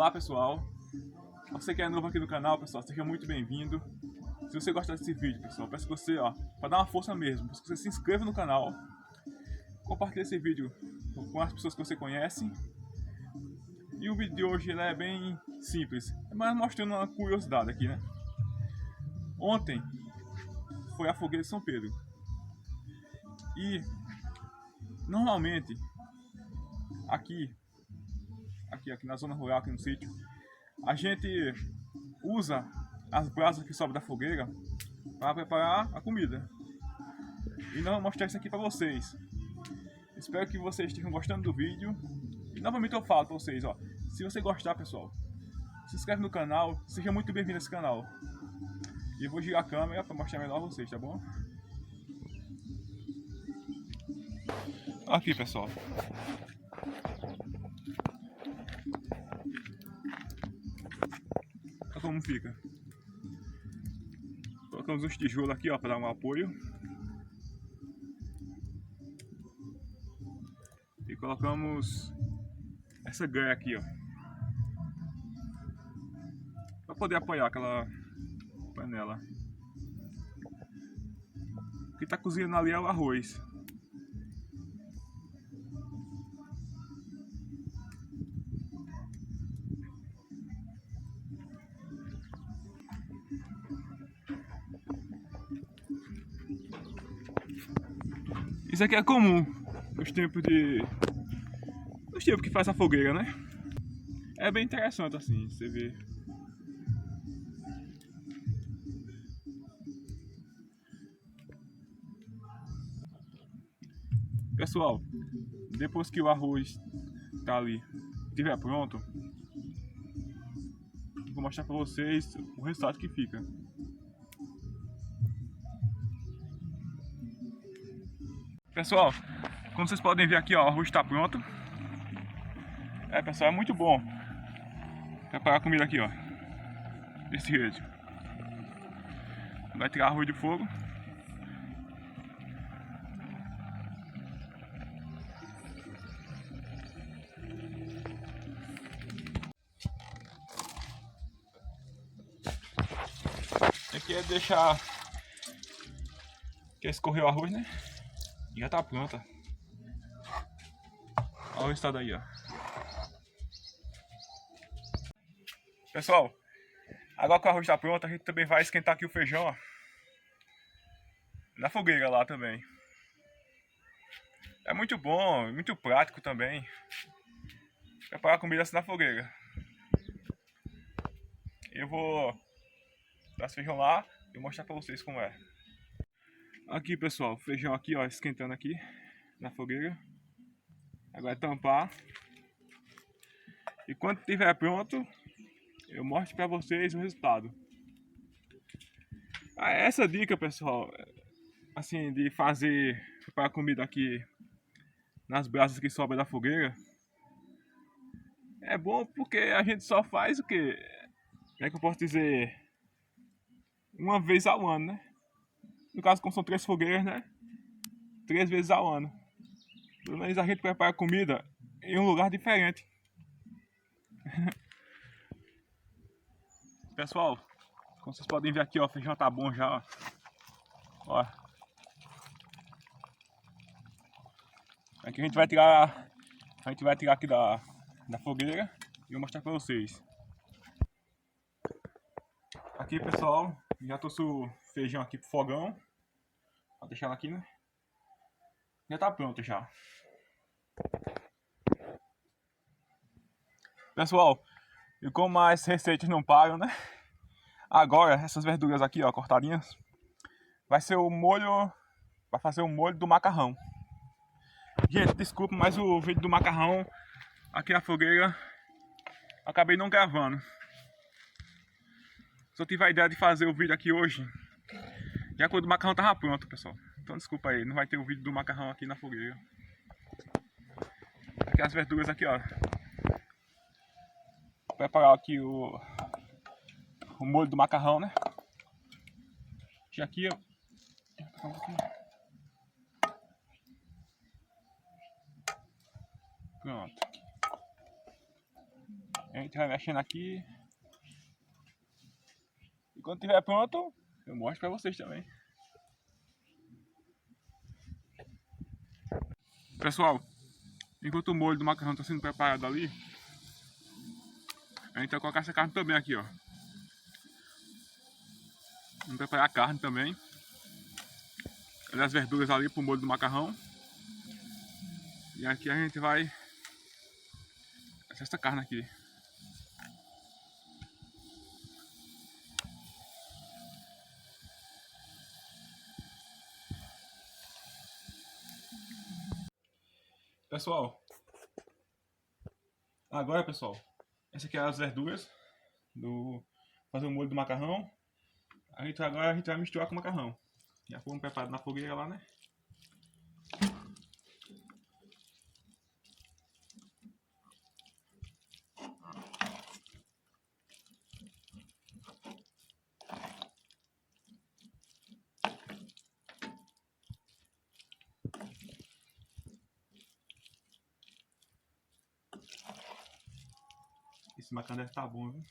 Olá pessoal, você que é novo aqui no canal, pessoal, seja muito bem-vindo. Se você gostar desse vídeo, pessoal, peço que você, para dar uma força mesmo, peço que você se inscreva no canal, compartilhe esse vídeo com as pessoas que você conhece. E o vídeo de hoje ele é bem simples, mas mostrando uma curiosidade aqui, né? Ontem foi a fogueira de São Pedro e normalmente aqui na zona rural, aqui no sítio, a gente usa as brasas que sobram da fogueira para preparar a comida. E nós vamos mostrar isso aqui para vocês. Espero que vocês estejam gostando do vídeo. E novamente eu falo para vocês, se você gostar, pessoal, se inscreve no canal, seja muito bem-vindo a esse canal. E eu vou girar a câmera para mostrar melhor a vocês, tá bom? Aqui, pessoal. Olha como fica. Colocamos uns tijolos aqui, para dar um apoio. E colocamos essa ganha aqui, para poder apoiar aquela panela. O que está cozinhando ali é o arroz. Isso aqui é comum nos tempos que faz a fogueira, né? É bem interessante assim, você vê. Pessoal, depois que o arroz tá ali, estiver pronto, vou mostrar pra vocês o resultado que fica. Pessoal, como vocês podem ver aqui, o arroz está pronto. Pessoal, é muito bom preparar a comida aqui, desse jeito. Vai tirar arroz do fogo. Aqui é deixar que escorrer o arroz, né? E já tá pronta. Olha o resultado aí, Pessoal, agora que o arroz está pronto, a gente também vai esquentar aqui o feijão, na fogueira lá também. É muito bom, muito prático também preparar a comida assim na fogueira. Eu vou dar esse feijão lá e mostrar pra vocês como é. Aqui, pessoal, o feijão aqui, esquentando aqui na fogueira. Agora é tampar. E quando estiver pronto, eu mostro pra vocês o resultado. Essa dica, pessoal, assim, de preparar comida aqui nas brasas que sobram da fogueira, é bom porque a gente só faz o que? Como é que eu posso dizer? Uma vez ao ano, né? No caso, como são 3 fogueiras, né? 3 vezes ao ano. Pelo menos a gente prepara comida em um lugar diferente. Pessoal, como vocês podem ver aqui, o feijão tá bom já, ó. Aqui a gente vai tirar aqui da fogueira e vou mostrar pra vocês. Aqui, pessoal, já trouxe o feijão aqui pro fogão. Vou deixar ela aqui, né? Já tá pronto já. Pessoal, e como as receitas não param, né? Agora, essas verduras aqui, cortadinhas, vai ser o molho, vai fazer o molho do macarrão. Gente, desculpa, mas o vídeo do macarrão aqui na fogueira acabei não gravando. Só tive a ideia de fazer o vídeo aqui hoje, já quando o macarrão tava pronto, pessoal. Então desculpa aí, não vai ter o vídeo do macarrão aqui na fogueira. Aqui as verduras aqui, Vou preparar aqui o molho do macarrão, né? E aqui pronto. gente vai mexendo aqui. E quando estiver pronto, eu mostro pra vocês também. Pessoal, enquanto o molho do macarrão está sendo preparado ali, a gente vai colocar essa carne também aqui, ó. Vamos preparar a carne também. As verduras ali pro molho do macarrão. E aqui a gente vai essa carne aqui. Pessoal, agora pessoal, essa aqui é as verduras do fazer o molho do macarrão. Agora a gente vai misturar com o macarrão. Já fomos preparados na fogueira lá, né? Esse macarrão deve estar bom, viu?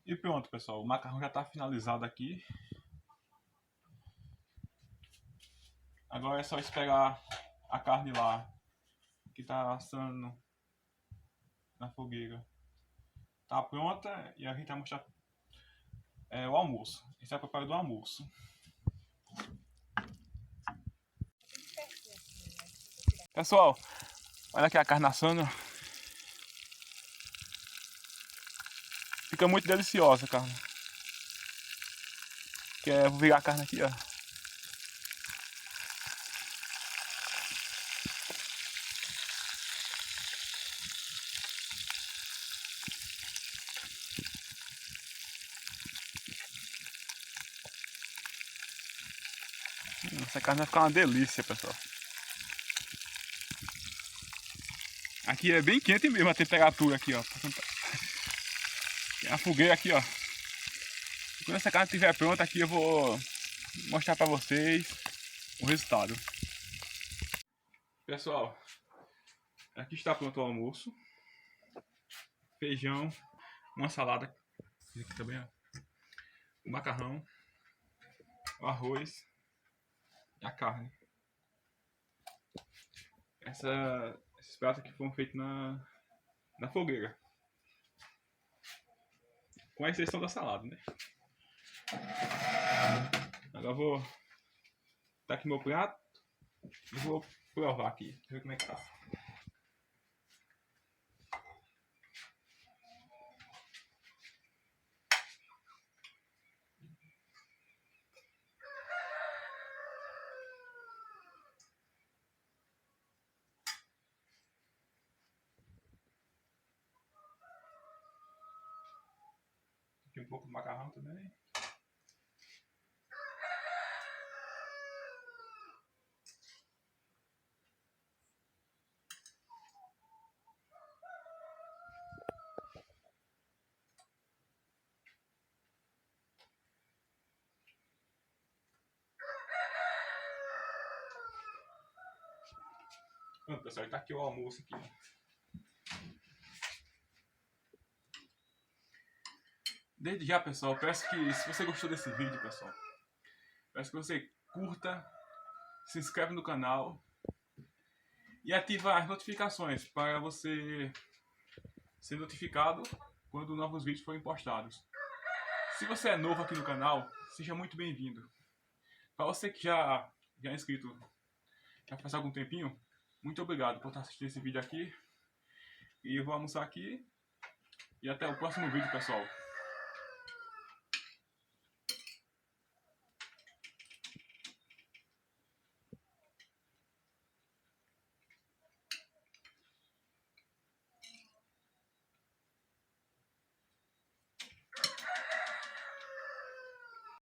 E pronto, pessoal, o macarrão já está finalizado aqui. Agora é só esperar a carne lá, que está assando na fogueira. Tá pronta e a gente vai mostrar o almoço. Esse é o preparo do almoço. Pessoal, olha aqui a carne assando. Fica muito deliciosa a carne. Vou virar a carne aqui, ó. Essa carne vai ficar uma delícia, pessoal. Aqui é bem quente mesmo a temperatura aqui, ó. Tem a fogueira aqui, ó. Quando essa carne estiver pronta aqui, eu vou mostrar pra vocês o resultado. Pessoal, aqui está pronto o almoço. Feijão, uma salada. Aqui também, ó. O macarrão, o arroz e a carne. Esses pratos aqui foram feitos na fogueira. Com exceção da salada, né? Agora eu vou dar aqui meu prato e vou provar aqui, ver como é que tá. Aqui um pouco de macarrão também. Pronto, pessoal, tá aqui o almoço aqui. Desde já, pessoal, peço que, se você gostou desse vídeo, pessoal, peço que você curta, se inscreve no canal e ativa as notificações para você ser notificado quando novos vídeos forem postados. Se você é novo aqui no canal, seja muito bem-vindo. Para você que já é inscrito, já faz algum tempinho, muito obrigado por estar assistindo esse vídeo aqui. E eu vou almoçar aqui. E até o próximo vídeo, pessoal.